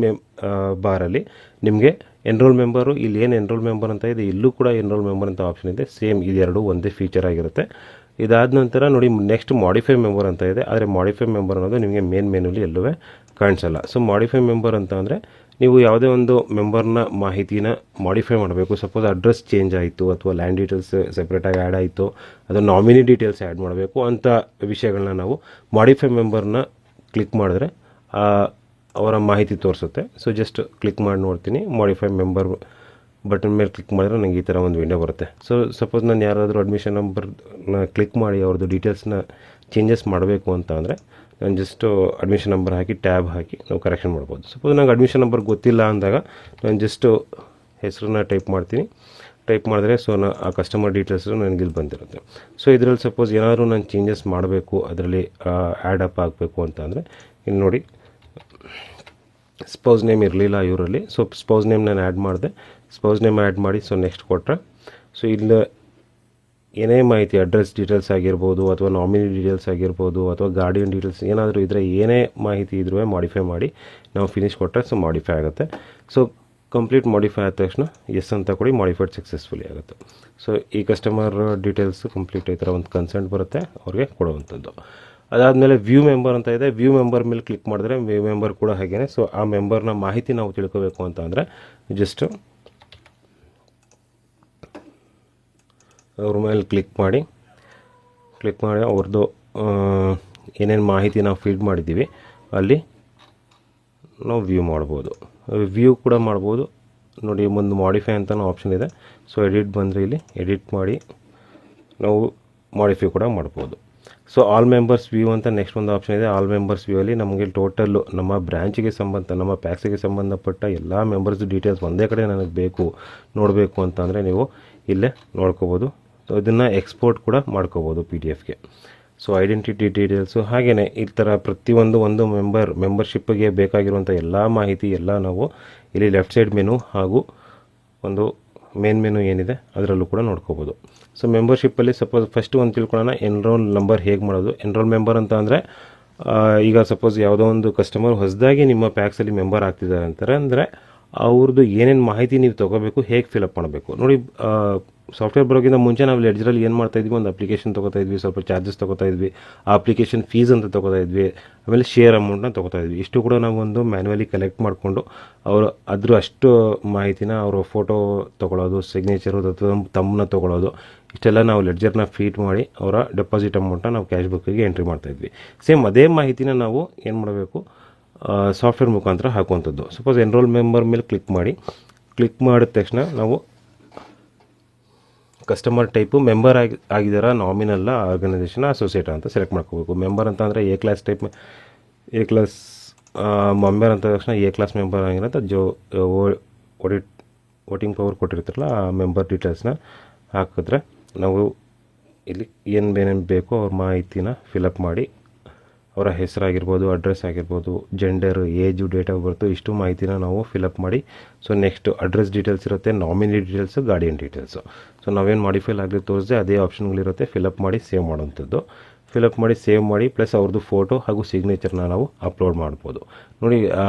ಬಾರಲ್ಲಿ ನಿಮಗೆ ಎನ್ರೋಲ್ ಮೆಂಬರು, ಇಲ್ಲಿ ಏನು ಎನ್ರೋಲ್ ಮೆಂಬರ್ ಅಂತ ಇದೆ ಇಲ್ಲೂ ಕೂಡ ಎನ್ರೋಲ್ ಮೆಂಬರ್ ಅಂತ ಆಪ್ಷನ್ ಇದೆ. ಸೇಮ್ ಇದೆರಡು ಒಂದೇ ಫೀಚರ್ ಆಗಿರುತ್ತೆ. ಇದಾದ ನಂತರ ನೋಡಿ ನೆಕ್ಸ್ಟ್ ಮಾಡಿಫೈ ಮೆಂಬರ್ ಅಂತ ಇದೆ. ಆದರೆ ಮಾಡಿಫೈ ಮೆಂಬರ್ ಅನ್ನೋದು ನಿಮಗೆ ಮೇನ್ ಮೆನುಲಿ ಎಲ್ಲೂ ಕಾಣಿಸಲ್ಲ. ಸೊ ಮಾಡಿಫೈ ಮೆಂಬರ್ ಅಂತ ಅಂದರೆ ನೀವು ಯಾವುದೇ ಒಂದು ಮೆಂಬರ್ನ ಮಾಹಿತಿನ ಮಾಡಿಫೈ ಮಾಡಬೇಕು. ಸಪೋಸ್ ಅಡ್ರೆಸ್ ಚೇಂಜ್ ಆಯಿತು, ಅಥವಾ ಲ್ಯಾಂಡ್ ಡೀಟೇಲ್ಸ್ ಸೆಪ್ರೇಟಾಗಿ ಆ್ಯಡ್ ಆಯಿತು, ಅದು ನಾಮಿನಿ ಡೀಟೇಲ್ಸ್ ಆ್ಯಡ್ ಮಾಡಬೇಕು ಅಂತ ವಿಷಯಗಳನ್ನ ನಾವು ಮಾಡಿಫೈ ಮೆಂಬರ್ನ ಕ್ಲಿಕ್ ಮಾಡಿದ್ರೆ ಅವರ ಮಾಹಿತಿ ತೋರಿಸುತ್ತೆ. ಸೊ ಜಸ್ಟ್ ಕ್ಲಿಕ್ ಮಾಡಿ ನೋಡ್ತೀನಿ. ಮಾಡಿಫೈ ಮೆಂಬರ್ ಬಟನ್ ಮೇಲೆ ಕ್ಲಿಕ್ ಮಾಡಿದ್ರೆ ನನಗೆ ಈ ಥರ ಒಂದು ವಿಂಡೋ ಬರುತ್ತೆ. ಸೊ ಸಪೋಸ್ ನಾನು ಯಾರಾದರೂ ಅಡ್ಮಿಷನ್ ನಂಬರ್ನ ಕ್ಲಿಕ್ ಮಾಡಿ ಅವ್ರದ್ದು ಡೀಟೇಲ್ಸ್ನ ಚೇಂಜಸ್ ಮಾಡಬೇಕು ಅಂತ ಅಂದರೆ ನಾನು ಜಸ್ಟು ಅಡ್ಮಿಷನ್ ನಂಬರ್ ಹಾಕಿ ಟ್ಯಾಬ್ ಹಾಕಿ ನಾವು ಕರೆಕ್ಷನ್ ಮಾಡ್ಬೋದು. ಸಪೋಸ್ ನಂಗೆ ಅಡ್ಮಿಷನ್ ನಂಬರ್ ಗೊತ್ತಿಲ್ಲ ಅಂದಾಗ ನಾನು ಜಸ್ಟು ಹೆಸರನ್ನ ಟೈಪ್ ಮಾಡ್ತೀನಿ. ಟೈಪ್ ಮಾಡಿದ್ರೆ ಸೊ ಆ ಕಸ್ಟಮರ್ ಡೀಟೇಲ್ಸು ನನಗಿಲ್ಲಿ ಬಂದಿರುತ್ತೆ. ಸೊ ಇದರಲ್ಲಿ ಸಪೋಸ್ ಏನಾದರೂ ನಾನು ಚೇಂಜಸ್ ಮಾಡಬೇಕು, ಅದರಲ್ಲಿ ಆ್ಯಡ್ ಅಪ್ ಆಗಬೇಕು ಅಂತ ಅಂದರೆ ಇಲ್ಲಿ ನೋಡಿ ಸ್ಪೌಸ್ ನೇಮ್ ಇರಲಿಲ್ಲ ಇವರಲ್ಲಿ. ಸೊ ಸ್ಪೌಸ್ ನೇಮ್ ನಾನು ಆ್ಯಡ್ ಮಾಡಿದೆ. ಸ್ಪೌಸ್ ನೇಮ್ ಆ್ಯಡ್ ಮಾಡಿ ಸೊ ನೆಕ್ಸ್ಟ್ ಕೊಟ್ಟರೆ ಸೊ ಇಲ್ಲಿ ಏನೇ ಮಾಹಿತಿ ಅಡ್ರೆಸ್ ಡೀಟೇಲ್ಸ್ ಆಗಿರ್ಬೋದು, ಅಥವಾ ನಾಮಿನಿ ಡೀಟೇಲ್ಸ್ ಆಗಿರ್ಬೋದು, ಅಥವಾ ಗಾರ್ಡಿಯನ್ ಡೀಟೇಲ್ಸ್ ಏನಾದರೂ ಇದ್ದರೆ ಏನೇ ಮಾಹಿತಿ ಇದ್ರೂ ಮಾಡಿಫೈ ಮಾಡಿ ನಾವು ಫಿನಿಶ್ ಕೊಟ್ಟರೆ ಸೊ ಮಾಡಿಫೈ ಆಗುತ್ತೆ. ಸೊ ಕಂಪ್ಲೀಟ್ ಮಾಡಿಫೈ ಆದ ತಕ್ಷಣ ಎಸ್ ಅಂತ ಕೊಡಿ, ಮಾಡಿಫೈಡ್ ಸಕ್ಸಸ್ಫುಲಿ ಆಗುತ್ತೆ. ಸೊ ಈ ಕಸ್ಟಮರ್ ಡೀಟೇಲ್ಸ್ ಕಂಪ್ಲೀಟ್ ಈ ಥರ ಒಂದು ಕನ್ಸೆಂಟ್ ಬರುತ್ತೆ ಅವ್ರಿಗೆ ಕೊಡುವಂಥದ್ದು. ಅದಾದಮೇಲೆ ವ್ಯೂ ಮೆಂಬರ್ ಅಂತ ಇದೆ. ವ್ಯೂ ಮೆಂಬರ್ ಮೇಲೆ ಕ್ಲಿಕ್ ಮಾಡಿದ್ರೆ ವ್ಯೂ ಮೆಂಬರ್ ಕೂಡ ಹಾಗೇನೆ. ಸೊ ಆ ಮೆಂಬರ್ನ ಮಾಹಿತಿ ನಾವು ತಿಳ್ಕೋಬೇಕು ಅಂತ ಅಂದರೆ ಜಸ್ಟ್ ಅವ್ರ ಮೇಲೆ ಕ್ಲಿಕ್ ಮಾಡಿ ಅವ್ರದ್ದು ಏನೇನು ಮಾಹಿತಿ ನಾವು ಫೀಡ್ ಮಾಡಿದ್ದೀವಿ ಅಲ್ಲಿ ನಾವು ವ್ಯೂ ಮಾಡ್ಬೋದು. ವ್ಯೂ ಕೂಡ ಮಾಡ್ಬೋದು. ನೋಡಿ ಒಂದು ಮಾಡಿಫೈ ಅಂತಲೂ ಆಪ್ಷನ್ ಇದೆ. ಸೊ ಎಡಿಟ್ ಬಂದರೆ ಇಲ್ಲಿ ಎಡಿಟ್ ಮಾಡಿ ನಾವು ಮಾಡಿಫೈ ಕೂಡ ಮಾಡ್ಬೋದು. ಸೊ ಆಲ್ ಮೆಂಬರ್ಸ್ ವ್ಯೂ ಅಂತ ನೆಕ್ಸ್ಟ್ ಒಂದು ಆಪ್ಷನ್ ಇದೆ. ಆಲ್ ಮೆಂಬರ್ಸ್ ವ್ಯೂ ಅಲ್ಲಿ ನಮಗೆ ಟೋಟಲ್ಲು ನಮ್ಮ ಬ್ರ್ಯಾಂಚಿಗೆ ನಮ್ಮ ಪ್ಯಾಕ್ಸಿಗೆ ಸಂಬಂಧಪಟ್ಟ ಎಲ್ಲ ಮೆಂಬರ್ಸ್ ಡೀಟೇಲ್ಸ್ ಒಂದೇ ಕಡೆ ನನಗೆ ಬೇಕು ನೋಡಬೇಕು ಅಂತ ಅಂದರೆ ನೀವು ಇಲ್ಲೇ ನೋಡ್ಕೋಬೋದು. ಸೊ ಇದನ್ನು ಎಕ್ಸ್ಪೋರ್ಟ್ ಕೂಡ ಮಾಡ್ಕೋಬೋದು PDF-ಗೆ. ಸೊ ಐಡೆಂಟಿಟಿ ಡೀಟೇಲ್ಸು ಹಾಗೆಯೇ ಈ ಥರ ಪ್ರತಿಯೊಂದು ಮೆಂಬರ್ಶಿಪ್ಗೆ ಬೇಕಾಗಿರುವಂಥ ಎಲ್ಲ ಮಾಹಿತಿ ಎಲ್ಲ ನಾವು ಇಲ್ಲಿ ಲೆಫ್ಟ್ ಸೈಡ್ ಮೆನು ಹಾಗೂ ಒಂದು ಮೇನ್ ಮೆನು ಏನಿದೆ ಅದರಲ್ಲೂ ಕೂಡ ನೋಡ್ಕೋಬೋದು. ಸೊ ಮೆಂಬರ್ಶಿಪ್ಪಲ್ಲಿ ಸಪೋಸ್ ಫಸ್ಟ್ ಒಂದು ತಿಳ್ಕೊಳ್ಳೋಣ ಎನ್ರೋಲ್ ನಂಬರ್ ಹೇಗೆ ಮಾಡೋದು. ಎನ್ರೋಲ್ ಮೆಂಬರ್ ಅಂತ ಅಂದರೆ ಈಗ ಸಪೋಸ್ ಯಾವುದೋ ಒಂದು ಕಸ್ಟಮರ್ ಹೊಸದಾಗಿ ನಿಮ್ಮ ಪ್ಯಾಕ್ಸಲ್ಲಿ ಮೆಂಬರ್ ಆಗ್ತಿದ್ದಾರೆ ಅಂತಾರೆ ಅಂದರೆ ಅವ್ರದ್ದು ಏನೇನು ಮಾಹಿತಿ ನೀವು ತೊಗೋಬೇಕು, ಹೇಗೆ ಫಿಲಪ್ ಮಾಡಬೇಕು. ನೋಡಿ ಸಾಫ್ಟ್ವೇರ್ ಬರೋಕ್ಕಿಂತ ಮುಂಚೆ ನಾವು ಲೆಡ್ಜರಲ್ಲಿ ಏನು ಮಾಡ್ತಾಯಿದ್ವಿ, ಒಂದು ಅಪ್ಲಿಕೇಶನ್ ತೊಗೋತಾ ಇದ್ವಿ, ಸ್ವಲ್ಪ ಚಾರ್ಜಸ್ ತೊಗೋತಾ ಇದ್ವಿ, ಆ ಅಪ್ಲಿಕೇಶನ್ ಫೀಸ್ ಅಂತ ತೊಗೋತಾ ಇದ್ವಿ, ಆಮೇಲೆ ಶೇರ್ ಅಮೌಂಟ್ನ ತೊಗೋತಾ ಇದ್ವಿ. ಇಷ್ಟು ಕೂಡ ನಾವು ಒಂದು ಮ್ಯಾನ್ಯುವಲಿ ಕಲೆಕ್ಟ್ ಮಾಡಿಕೊಂಡು ಅವರು ಅಷ್ಟು ಮಾಹಿತಿನ ಅವರ ಫೋಟೋ ತೊಗೊಳೋದು, ಸಿಗ್ನೇಚರು ತಮ್ಮನ್ನ ತೊಗೊಳೋದು, ಇಷ್ಟೆಲ್ಲ ನಾವು ಲೆಡ್ಜರ್ನ ಫೀಡ್ ಮಾಡಿ ಅವರ ಡೆಪಾಸಿಟ್ ಅಮೌಂಟ್ನ ನಾವು ಕ್ಯಾಶ್ ಬುಕ್ಕಿಗೆ ಎಂಟ್ರಿ ಮಾಡ್ತಾಯಿದ್ವಿ. ಸೇಮ್ ಅದೇ ಮಾಹಿತಿನ ನಾವು ಏನು ಮಾಡಬೇಕು, ಸಾಫ್ಟ್ವೇರ್ ಮುಖಾಂತರ ಹಾಕುವಂಥದ್ದು. ಸಪೋಸ್ ಎನ್ರೋಲ್ ಮೆಂಬರ್ ಮೇಲೆ ಕ್ಲಿಕ್ ಮಾಡಿದ ತಕ್ಷಣ ನಾವು ಕಸ್ಟಮರ್ ಟೈಪು ಮೆಂಬರ್ ಆಗಿದ್ದಾರಾ, ನಾಮಿನಲ್ಲ, ಆರ್ಗನೈಸೇಷನ್, ಅಸೋಸಿಯೇಟ್ ಅಂತ ಸೆಲೆಕ್ಟ್ ಮಾಡ್ಕೋಬೇಕು. ಮೆಂಬರ್ ಅಂತ ಅಂದರೆ A class type, A class member ಅಂತ ತಕ್ಷಣ ಎ ಕ್ಲಾಸ್ ಮೆಂಬರ್ ಆಗಿರೋಂಥ ವೋಟಿಂಗ್ ಪವರ್ ಕೊಟ್ಟಿರ್ತಾರಲ್ಲ ಆ ಮೆಂಬರ್ ಡೀಟೇಲ್ಸ್ನ ಹಾಕಿದ್ರೆ ನಾವು ಇಲ್ಲಿ ಏನೇನು ಬೇಕೋ ಅವ್ರ ಮಾಹಿತಿನ ಫಿಲಪ್ ಮಾಡಿ ಅವರ ಹೆಸರಾಗಿರ್ಬೋದು, ಅಡ್ರೆಸ್ ಆಗಿರ್ಬೋದು, gender, age, date of birth, ಇಷ್ಟು ಮಾಹಿತಿನ ನಾವು ಫಿಲಪ್ ಮಾಡಿ ಸೊ ನೆಕ್ಸ್ಟ್ ಅಡ್ರೆಸ್ ಡೀಟೇಲ್ಸ್ ಇರುತ್ತೆ, nominee details, guardian details. So ನಾವೇನು ಮಾಡಿಫೈಲ್ ಆಗಲಿ ತೋರಿಸಿದೆ ಅದೇ ಆಪ್ಷನ್ಗಳಿರುತ್ತೆ. ಫಿಲಪ್ ಮಾಡಿ ಸೇವ್ ಮಾಡೋವಂಥದ್ದು. ಫಿಲಪ್ ಮಾಡಿ ಸೇವ್ ಮಾಡಿ ಪ್ಲಸ್ ಅವ್ರದ್ದು ಫೋಟೋ ಹಾಗೂ ಸಿಗ್ನೇಚರ್ನ ನಾವು ಅಪ್ಲೋಡ್ ಮಾಡ್ಬೋದು. ನೋಡಿ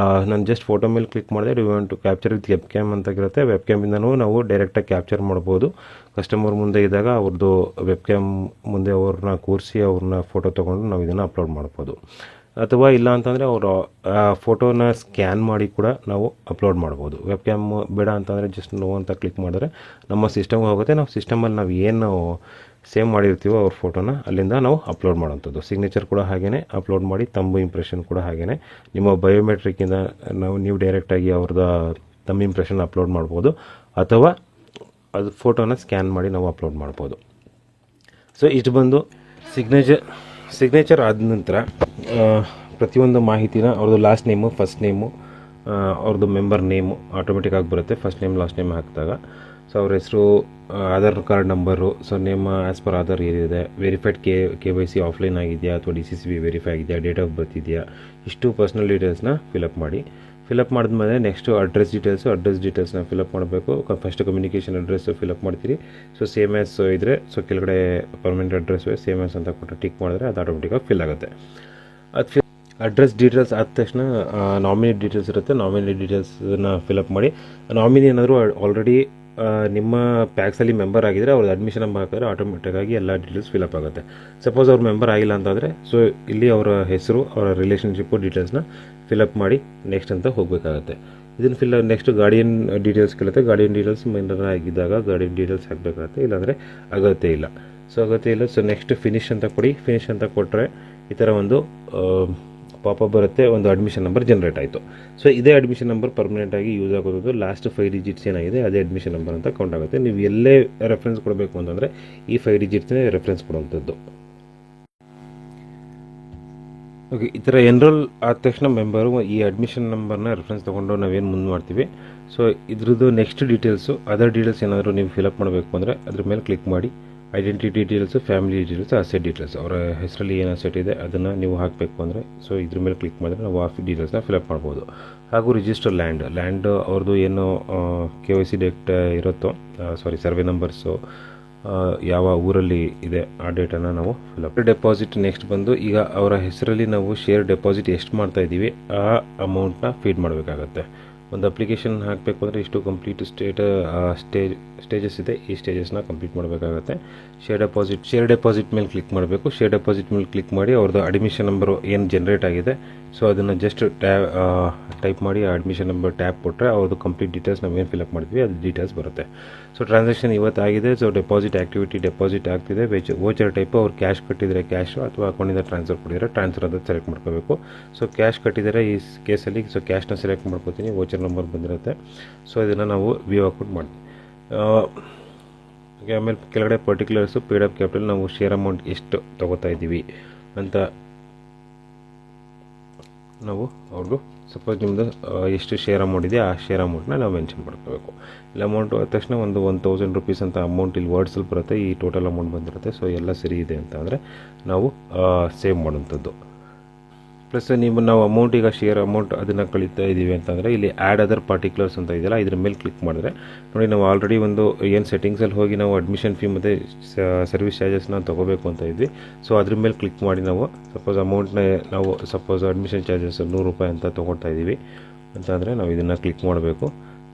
ನಾನು ಜಸ್ಟ್ ಫೋಟೋ ಮೇಲೆ ಕ್ಲಿಕ್ ಮಾಡಿದೆ. Do want to capture with webcam ಅಂತ ಇರುತ್ತೆ. ವೆಬ್ ಕ್ಯಾಮಿಂದನೂ ನಾವು ಡೈರೆಕ್ಟಾಗಿ ಕ್ಯಾಪ್ಚರ್ ಮಾಡ್ಬೋದು. ಕಸ್ಟಮರ್ ಮುಂದೆ ಇದ್ದಾಗ ಅವ್ರದ್ದು ವೆಬ್ ಕ್ಯಾಮ್ ಮುಂದೆ ಅವ್ರನ್ನ ಕೂರಿಸಿ ಅವ್ರನ್ನ ಫೋಟೋ ತೊಗೊಂಡು ನಾವು ಇದನ್ನು ಅಪ್ಲೋಡ್ ಮಾಡ್ಬೋದು. ಅಥವಾ ಇಲ್ಲ ಅಂತಂದರೆ ಅವರು ಫೋಟೋನ ಸ್ಕ್ಯಾನ್ ಮಾಡಿ ಕೂಡ ನಾವು ಅಪ್ಲೋಡ್ ಮಾಡ್ಬೋದು. ವೆಬ್ ಕ್ಯಾಮ್ ಬೇಡ ಅಂತಂದರೆ ಜಸ್ಟ್ ನೋ ಅಂತ ಕ್ಲಿಕ್ ಮಾಡಿದ್ರೆ ನಮ್ಮ ಸಿಸ್ಟಮ್ಗೆ ಹೋಗುತ್ತೆ. ನಾವು ಸಿಸ್ಟಮಲ್ಲಿ ನಾವು ಏನು ಸೇವ್ ಮಾಡಿರ್ತೀವೋ ಅವ್ರ ಫೋಟೋನ ಅಲ್ಲಿಂದ ನಾವು ಅಪ್ಲೋಡ್ ಮಾಡೋವಂಥದ್ದು. ಸಿಗ್ನೇಚರ್ ಕೂಡ ಹಾಗೇ ಅಪ್ಲೋಡ್ ಮಾಡಿ, ತಂಬು ಇಂಪ್ರೆಷನ್ ಕೂಡ ಹಾಗೇ ನಿಮ್ಮ ಬಯೋಮೆಟ್ರಿಕ್ಕಿಂದ ನೀವು ಡೈರೆಕ್ಟಾಗಿ ಅವ್ರದ್ದು ತಮ್ಮ ಇಂಪ್ರೆಷನ್ ಅಪ್ಲೋಡ್ ಮಾಡ್ಬೋದು, ಅಥವಾ ಅದು ಫೋಟೋನ ಸ್ಕ್ಯಾನ್ ಮಾಡಿ ನಾವು ಅಪ್ಲೋಡ್ ಮಾಡ್ಬೋದು. ಸೊ ಇಷ್ಟು ಬಂದು ಸಿಗ್ನೇಚರ್ ಆದ ನಂತರ ಪ್ರತಿಯೊಂದು ಮಾಹಿತಿನ ಅವ್ರದ್ದು ಲಾಸ್ಟ್ ನೇಮು, ಫಸ್ಟ್ ನೇಮು, ಅವ್ರದ್ದು ಮೆಂಬರ್ ನೇಮು ಆಟೋಮೆಟಿಕ್ಕಾಗಿ ಬರುತ್ತೆ, ಫಸ್ಟ್ ನೇಮ್ ಲಾಸ್ಟ್ ನೇಮ್ ಹಾಕಿದಾಗ. ಸೊ ಅವ್ರ ಹೆಸರು, Aadhaar card number, so name as per Aadhaar ಏನಿದೆ, ವೆರಿಫೈಡ್ KYC ಆಫ್ಲೈನ್ ಆಗಿದೆಯಾ ಅಥವಾ DCCB ವೆರಿಫೈ ಆಗಿದೆಯಾ, ಡೇಟ್ ಆಫ್ ಬರ್ತ್ ಇದೆಯಾ, ಇಷ್ಟು ಪರ್ಸ್ನಲ್ ಡೀಟೇಲ್ಸ್ನ ಫಿಲಪ್ ಮಾಡಿ. ಫಿಲಪ್ ಮಾಡಿದ್ಮೇಲೆ ನೆಕ್ಸ್ಟು ಅಡ್ರೆಸ್ ಡೀಟೇಲ್ಸ್ನ ಫಿಲಪ್ ಮಾಡಬೇಕು. ಫಸ್ಟ್ ಕಮ್ಯುನಿಕೇಷನ್ ಅಡ್ರೆಸ್ಸು ಫಿಲಪ್ ಮಾಡ್ತೀರಿ. ಸೊ ಸೇಮ್ ಆ್ಯಸ್ ಇದ್ದರೆ, ಸೊ ಕೆಳಗಡೆ ಪರ್ಮನೆಂಟ್ ಅಡ್ರೆಸ್ ಸೇಮ್ ಆ್ಯಸ್ ಅಂತ ಕೊಟ್ಟು ಟಿಕ್ ಮಾಡಿದ್ರೆ ಅದು ಆಟೋಮೆಟಿಕ್ಕಾಗಿ ಫಿಲ್ ಆಗುತ್ತೆ. ಅದು ಅಡ್ರೆಸ್ ಡೀಟೇಲ್ಸ್ ಆದ ತಕ್ಷಣ ನಾಮಿನಿ ಡೀಟೇಲ್ಸ್ ಇರುತ್ತೆ. ನಾಮಿನಿ ಡೀಟೇಲ್ಸನ್ನ ಫಿಲಪ್ ಮಾಡಿ. ನಾಮಿನಿ ಏನಾದರೂ ಆಲ್ರೆಡಿ ನಿಮ್ಮ ಪ್ಯಾಕ್ಸಲ್ಲಿ ಮೆಂಬರ್ ಆಗಿದ್ದರೆ ಅವ್ರದ್ದು ಅಡ್ಮಿಷನ್ ನಂಬರ್ ಹಾಕಿದ್ರೆ ಆಟೋಮೆಟಿಕ್ಕಾಗಿ ಎಲ್ಲ ಡೀಟೇಲ್ಸ್ ಫಿಲಪ್ ಆಗುತ್ತೆ. ಸಪೋಸ್ ಅವ್ರು ಮೆಂಬರ್ ಆಗಿಲ್ಲ ಅಂತಂದರೆ, ಸೊ ಇಲ್ಲಿ ಅವರ ಹೆಸರು, ಅವರ ರಿಲೇಷನ್ಶಿಪ್ಪು ಡೀಟೇಲ್ಸ್ನ ಫಿಲಪ್ ಮಾಡಿ ನೆಕ್ಸ್ಟ್ ಅಂತ ಹೋಗಬೇಕಾಗತ್ತೆ. ಇದನ್ನು ನೆಕ್ಸ್ಟ್ ಗಾರ್ಡಿಯನ್ ಡೀಟೇಲ್ಸ್ ಕೇಳುತ್ತೆ. ಗಾರ್ಡಿಯನ್ ಡೀಟೇಲ್ಸ್ ಮೈನರ್ ಆಗಿದ್ದಾಗ ಗಾರ್ಡಿಯನ್ ಡೀಟೇಲ್ಸ್ ಹಾಕಬೇಕಾಗತ್ತೆ, ಇಲ್ಲಾಂದರೆ ಅಗತ್ಯ ಇಲ್ಲ. ಸೊ ನೆಕ್ಸ್ಟ್ ಫಿನಿಶ್ ಅಂತ ಕೊಡಿ. ಫಿನಿಶ್ ಅಂತ ಕೊಟ್ಟರೆ ಈ ಥರ ಒಂದು ಪಾಪಪ್ ಬರುತ್ತೆ, ಒಂದು ಅಡ್ಮಿಷನ್ ನಂಬರ್ ಜನ್ರೇಟ್ ಆಯಿತು. ಸೊ ಇದೇ ಅಡ್ಮಿಷನ್ ನಂಬರ್ ಪರ್ಮನೆಂಟಾಗಿ ಯೂಸ್ ಆಗೋದು. ಲಾಸ್ಟ್ 5 ಡಿಜಿಟ್ಸ್ ಏನಾಗಿದೆ ಅದೇ ಅಡ್ಮಿಷನ್ ನಂಬರ್ ಅಂತ ಕೌಂಟ್ ಆಗುತ್ತೆ. ನೀವು ಎಲ್ಲೇ ರೆಫರೆನ್ಸ್ ಕೊಡಬೇಕು ಅಂತಂದರೆ ಈ 5 ಡಿಜಿಟ್ಸ್ನೇ ರೆಫರೆನ್ಸ್ ಕೊಡುವಂಥದ್ದು. ಓಕೆ, ಈ ಥರ ಎನ್ರೋಲ್ ಆದ ತಕ್ಷಣ ಮೆಂಬರು ಈ ಅಡ್ಮಿಷನ್ ನಂಬರ್ನ ರೆಫರೆನ್ಸ್ ತೊಗೊಂಡು ನಾವೇನು ಮುಂದೆ ಮಾಡ್ತೀವಿ. ಸೊ ಇದ್ರದ್ದು ನೆಕ್ಸ್ಟ್ ಡೀಟೇಲ್ಸು, ಅದರ್ ಡೀಟೇಲ್ಸ್ ಏನಾದರೂ ನೀವು ಫಿಲಪ್ ಮಾಡಬೇಕು ಅಂದರೆ ಅದ್ರ ಮೇಲೆ ಕ್ಲಿಕ್ ಮಾಡಿ. Identity details, family details, asset details, ಅವರ ಹೆಸರಲ್ಲಿ ಏನು ಅಸೆಟ್ ಇದೆ ಅದನ್ನು ನೀವು ಹಾಕಬೇಕು ಅಂದರೆ, ಸೊ ಇದ್ರ ಮೇಲೆ ಕ್ಲಿಕ್ ಮಾಡಿದ್ರೆ ನಾವು ಆ ಡೀಟೇಲ್ಸ್ನ ಫಿಲಪ್ ಮಾಡ್ಬೋದು. ಹಾಗೂ ರಿಜಿಸ್ಟರ್ ಲ್ಯಾಂಡ್ ಅವ್ರದ್ದು ಏನು KYC ಡೇಟ್ ಇರುತ್ತೋ, ಸರ್ವೆ ನಂಬರ್ಸು ಯಾವ ಊರಲ್ಲಿ ಇದೆ ಆ ಡೇಟನ್ನು ನಾವು ಫಿಲಪ್. ಡೆಪಾಸಿಟ್ ನೆಕ್ಸ್ಟ್ ಬಂದು, ಈಗ ಅವರ ಹೆಸರಲ್ಲಿ ನಾವು ಶೇರ್ ಡೆಪಾಸಿಟ್ ಎಷ್ಟು ಮಾಡ್ತಾ ಇದ್ದೀವಿ ಆ ಅಮೌಂಟ್ನ ಫೀಡ್ ಮಾಡಬೇಕಾಗತ್ತೆ. ಒಂದು ಅಪ್ಲಿಕೇಶನ್ ಹಾಕಬೇಕು ಅಂದರೆ ಇಷ್ಟು ಕಂಪ್ಲೀಟ್ ಸ್ಟೇಜಸ್ ಇದೆ, ಈ ಸ್ಟೇಜಸ್ನ ಕಂಪ್ಲೀಟ್ ಮಾಡಬೇಕಾಗತ್ತೆ. ಶೇರ್ ಡೆಪಾಸಿಟ್ ಮೇಲೆ ಕ್ಲಿಕ್ ಮಾಡಬೇಕು. ಶೇರ್ ಡೆಪಾಸಿಟ್ ಮೇಲೆ ಕ್ಲಿಕ್ ಮಾಡಿ ಅವ್ರದ್ದು ಅಡ್ಮಿಷನ್ ನಂಬರು ಏನು ಜನ್ರೇಟ್ ಆಗಿದೆ, ಸೊ ಅದನ್ನು ಜಸ್ಟ್ ಟೈಪ್ ಮಾಡಿ ಅಡ್ಮಿಷನ್ ನಂಬರ್ ಟ್ಯಾಪ್ ಕೊಟ್ಟರೆ ಅವ್ರದ್ದು ಕಂಪ್ಲೀಟ್ ಡೀಟೇಲ್ಸ್ ನಾವೇನು ಫಿಲಪ್ ಮಾಡ್ತೀವಿ ಅದು ಡೀಟೇಲ್ಸ್ ಬರುತ್ತೆ. ಸೊ ಟ್ರಾನ್ಸಾಕ್ಷನ್ ಇವತ್ತಾಗಿದೆ. ಸೊ ಡೆಪಾಸಿಟ್ ಆಗ್ತಿದೆ. ವೋಚರ್ ಟೈಪು ಅವ್ರು ಕ್ಯಾಶ್ ಕಟ್ಟಿದರೆ ಕ್ಯಾಶು ಅಥವಾ ಅಕೌಂಟಿಂದ ಟ್ರಾನ್ಸ್ಫರ್ ಕೊಟ್ಟಿದ್ದಾರೆ ಟ್ರಾನ್ಸ್ಫರ್ ಅಂತ ಸೆಲೆಕ್ಟ್ ಮಾಡ್ಕೋಬೇಕು. ಸೊ ಕ್ಯಾಶ್ ಕಟ್ಟಿದರೆ ಈ ಕೇಸಲ್ಲಿ ಸೊ ಕ್ಯಾಶ್ನ ಸೆಲೆಕ್ಟ್ ಮಾಡ್ಕೋತೀನಿ. ವೋಚರ್ ನಂಬರ್ ಬಂದಿರುತ್ತೆ. ಸೊ ಇದನ್ನು ನಾವು ವ್ಯೂ ಅಕೌಂಟ್ ಮಾಡ್ತೀವಿ. ಆಮೇಲೆ ಕೆಳಗಡೆ ಪರ್ಟಿಕ್ಯುಲರ್ಸು, ಪೇಡ್ ಅಪ್ ಕ್ಯಾಪಿಟಲ್, ನಾವು ಶೇರ್ ಅಮೌಂಟ್ ಎಷ್ಟು ತೊಗೋತಾ ಇದ್ದೀವಿ ಅಂತ ನಾವು ಅವ್ರಿಗೂ, ಸಪೋಸ್ ನಿಮ್ಮದು ಎಷ್ಟು ಶೇರ್ ಅಮೌಂಟ್ ಇದೆ ಆ ಶೇರ್ ಅಮೌಂಟ್ನ ನಾವು ಮೆನ್ಷನ್ ಮಾಡ್ಕೋಬೇಕು. ಇಲ್ಲ ಅಮೌಂಟ್ ಆದ ತಕ್ಷಣ ಒಂದು 1000 ರೂಪೀಸ್ ಅಂತ ಅಮೌಂಟ್ ಇಲ್ಲಿ ವರ್ಡ್ಸಲ್ಲಿ ಬರುತ್ತೆ. ಈ ಟೋಟಲ್ ಅಮೌಂಟ್ ಬಂದಿರುತ್ತೆ. ಸೊ ಎಲ್ಲ ಸರಿ ಇದೆ ಅಂತ ಅಂದರೆ ನಾವು ಸೇವ್ ಮಾಡುವಂಥದ್ದು. ಪ್ಲಸ್ ನಾವು ಅಮೌಂಟ್, ಈಗ ಶೇರ್ ಅಮೌಂಟ್ ಅದನ್ನು ಕಳೀತಾ ಇದ್ದೀವಿ ಅಂತಂದರೆ ಇಲ್ಲಿ ಆ್ಯಡ್ ಅದರ್ ಪಾರ್ಟಿಕ್ಯುಲರ್ಸ್ ಅಂತ ಇದೆಯಲ್ಲ, ಇದ್ರ ಮೇಲೆ ಕ್ಲಿಕ್ ಮಾಡಿದ್ರೆ ನೋಡಿ, ನಾವು ಆಲ್ರೆಡಿ ಒಂದು ಏನು ಸೆಟ್ಟಿಂಗ್ಸಲ್ಲಿ ಹೋಗಿ ನಾವು ಅಡ್ಮಿಷನ್ ಫೀ ಮತ್ತು ಸರ್ವಿಸ್ ಚಾರ್ಜಸ್ನ ತೊಗೋಬೇಕು ಅಂತ ಇದ್ವಿ. ಸೊ ಅದ್ರ ಮೇಲೆ ಕ್ಲಿಕ್ ಮಾಡಿ ನಾವು ಸಪೋಸ್ ಅಡ್ಮಿಷನ್ ಚಾರ್ಜಸ್ 100 ರೂಪಾಯಿ ಅಂತ ತೊಗೊಳ್ತಾ ಇದ್ದೀವಿ ಅಂತಂದರೆ ನಾವು ಇದನ್ನು ಕ್ಲಿಕ್ ಮಾಡಬೇಕು.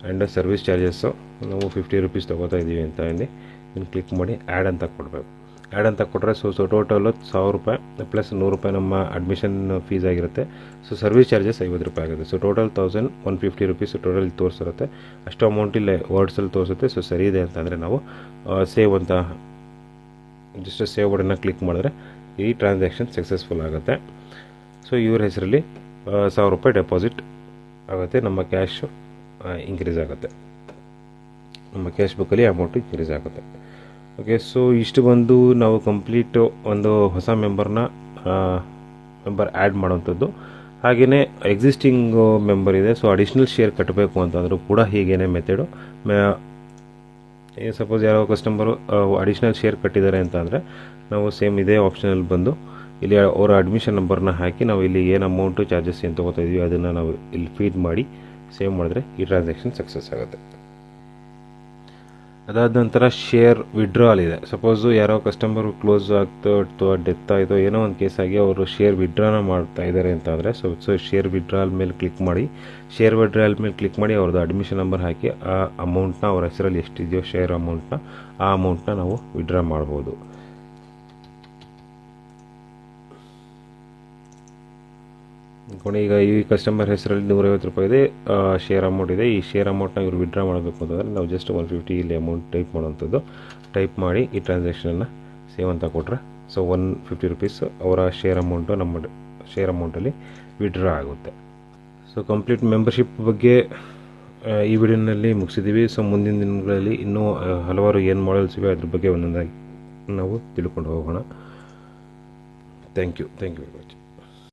ಆ್ಯಂಡ್ ಸರ್ವಿಸ್ ಚಾರ್ಜಸ್ಸು ನಾವು 50 ರೂಪೀಸ್ ತೊಗೋತಾ ಇದ್ದೀವಿ ಅಂತ ಇದನ್ನು ಕ್ಲಿಕ್ ಮಾಡಿ ಆ್ಯಡ್ ಅಂತ ಕೊಡಬೇಕು. ಆ್ಯಡ್ ಅಂತ ಕೊಟ್ಟರೆ ಸೊ ಟೋಟಲು 1000 ರೂಪಾಯಿ ಪ್ಲಸ್ 100 ರೂಪಾಯಿ ನಮ್ಮ ಅಡ್ಮಿಷನ್ ಫೀಸ್ ಆಗಿರುತ್ತೆ. ಸೊ ಸರ್ವಿಸ್ ಚಾರ್ಜಸ್ 50 ರೂಪಾಯಿ ಆಗುತ್ತೆ. ಸೊ ಟೋಟಲ್ 1150 ರೂಪೀಸ್ ಟೋಟಲ್ ತೋರಿಸಿರುತ್ತೆ. ಅಷ್ಟು ಅಮೌಂಟ್ ಇಲ್ಲೇ ವರ್ಡ್ಸಲ್ಲಿ ತೋರಿಸುತ್ತೆ. ಸೊ ಸರಿ ಇದೆ ಅಂತಂದರೆ ನಾವು ಸೇವ್ ಅಂತ ಜಸ್ಟ್ ಸೇವ್ ಬಟನ್ನ ಕ್ಲಿಕ್ ಮಾಡಿದ್ರೆ ಈ ಟ್ರಾನ್ಸಾಕ್ಷನ್ ಸಕ್ಸಸ್ಫುಲ್ ಆಗುತ್ತೆ. ಸೊ ಇವ್ರ ಹೆಸರಲ್ಲಿ 1000 ರೂಪಾಯಿ ಡೆಪಾಸಿಟ್ ಆಗುತ್ತೆ. ನಮ್ಮ ಕ್ಯಾಶು ಇನ್ಕ್ರೀಸ್ ಆಗುತ್ತೆ. ನಮ್ಮ ಕ್ಯಾಶ್ ಬುಕ್ಕಲ್ಲಿ ಅಮೌಂಟು ಇನ್ಕ್ರೀಸ್ ಆಗುತ್ತೆ. ಓಕೆ, ಸೊ ಇಷ್ಟು ಬಂದು ನಾವು ಕಂಪ್ಲೀಟ್ ಒಂದು ಹೊಸ ಮೆಂಬರ್ ಆ್ಯಡ್ ಮಾಡೋವಂಥದ್ದು. ಹಾಗೆಯೇ ಎಕ್ಸಿಸ್ಟಿಂಗ್ ಮೆಂಬರ್ ಇದೆ, ಸೊ ಅಡಿಷ್ನಲ್ ಶೇರ್ ಕಟ್ಟಬೇಕು ಅಂತಂದರೂ ಕೂಡ ಹೀಗೇನೆ ಮೆಥಡು. ಸಪೋಸ್ ಯಾರೋ ಕಸ್ಟಮರು ಅಡಿಷ್ನಲ್ ಶೇರ್ ಕಟ್ಟಿದ್ದಾರೆ ಅಂತ ಅಂದರೆ ನಾವು ಸೇಮ್ ಇದೇ ಆಪ್ಷನಲ್ಲಿ ಬಂದು ಇಲ್ಲಿ ಅವರ ಅಡ್ಮಿಷನ್ ನಂಬರ್ನ ಹಾಕಿ ನಾವು ಇಲ್ಲಿ ಏನು ಅಮೌಂಟು ಚಾರ್ಜಸ್ ಏನು ತೊಗೋತಾ ಇದೀವಿ ಅದನ್ನು ನಾವು ಇಲ್ಲಿ ಫೀಡ್ ಮಾಡಿ ಸೇವ್ ಮಾಡಿದ್ರೆ ಈ ಟ್ರಾನ್ಸಾಕ್ಷನ್ ಸಕ್ಸಸ್ ಆಗುತ್ತೆ. ಅದಾದ ನಂತರ ಶೇರ್ ವಿಡ್ರಾಲ್ ಇದೆ. ಸಪೋಸು ಯಾರೋ ಕಸ್ಟಮರು ಕ್ಲೋಸ್ ಆಗ್ತೋ ಅಥವಾ ಡೆತ್ ಆಯಿತೋ ಏನೋ ಒಂದು ಕೇಸ್ ಆಗಿ ಅವರು ಶೇರ್ ವಿಡ್ರಾನ ಮಾಡ್ತಾ ಇದ್ದಾರೆ ಅಂತ ಅಂದರೆ ಸೊ ಶೇರ್ ವಿಡ್ರಾಲ್ ಮೇಲೆ ಕ್ಲಿಕ್ ಮಾಡಿ. ಶೇರ್ ವಿಡ್ರಾಲ್ ಮೇಲೆ ಕ್ಲಿಕ್ ಮಾಡಿ ಅವ್ರದ್ದು ಅಡ್ಮಿಷನ್ ನಂಬರ್ ಹಾಕಿ ಆ ಅಮೌಂಟ್ನ, ಅವ್ರ ಹೆಸರಲ್ಲಿ ಎಷ್ಟಿದೆಯೋ ಶೇರ್ ಅಮೌಂಟ್ನ, ಆ ಅಮೌಂಟ್ನ ನಾವು ವಿಡ್ರಾ ಮಾಡ್ಬೋದು. ಈಗ ಈ ಕಸ್ಟಮರ್ ಹೆಸರಲ್ಲಿ 150 ರೂಪಾಯಿ ಇದೆ, ಶೇರ್ ಅಮೌಂಟ್ ಇದೆ. ಈ ಶೇರ್ ಅಮೌಂಟ್ನ ಇವರು ವಿಡ್ರಾ ಮಾಡಬೇಕು ಅಂತಂದರೆ ನಾವು ಜಸ್ಟ್ 150 ಇಲ್ಲಿ ಅಮೌಂಟ್ ಟೈಪ್ ಮಾಡುವಂಥದ್ದು. ಟೈಪ್ ಮಾಡಿ ಈ ಟ್ರಾನ್ಸಾಕ್ಷನನ್ನು ಸೇವ್ ಅಂತ ಕೊಟ್ಟರೆ ಸೊ 150 ರೂಪೀಸ್ ಅವರ ಶೇರ್ ಅಮೌಂಟು ನಮ್ಮ ಶೇರ್ ಅಮೌಂಟಲ್ಲಿ ವಿಡ್ರಾ ಆಗುತ್ತೆ. ಸೊ ಕಂಪ್ಲೀಟ್ ಮೆಂಬರ್ಶಿಪ್ ಬಗ್ಗೆ ಈ ವಿಡಿಯೋನಲ್ಲಿ ಮುಗಿಸಿದ್ದೀವಿ. ಸೊ ಮುಂದಿನ ದಿನಗಳಲ್ಲಿ ಇನ್ನೂ ಹಲವಾರು ಏನು ಮಾಡಲ್ಸ್ ಇವೆ ಅದ್ರ ಬಗ್ಗೆ ಒಂದೊಂದಾಗಿ ನಾವು ತಿಳ್ಕೊಂಡು ಹೋಗೋಣ. Thank you very much.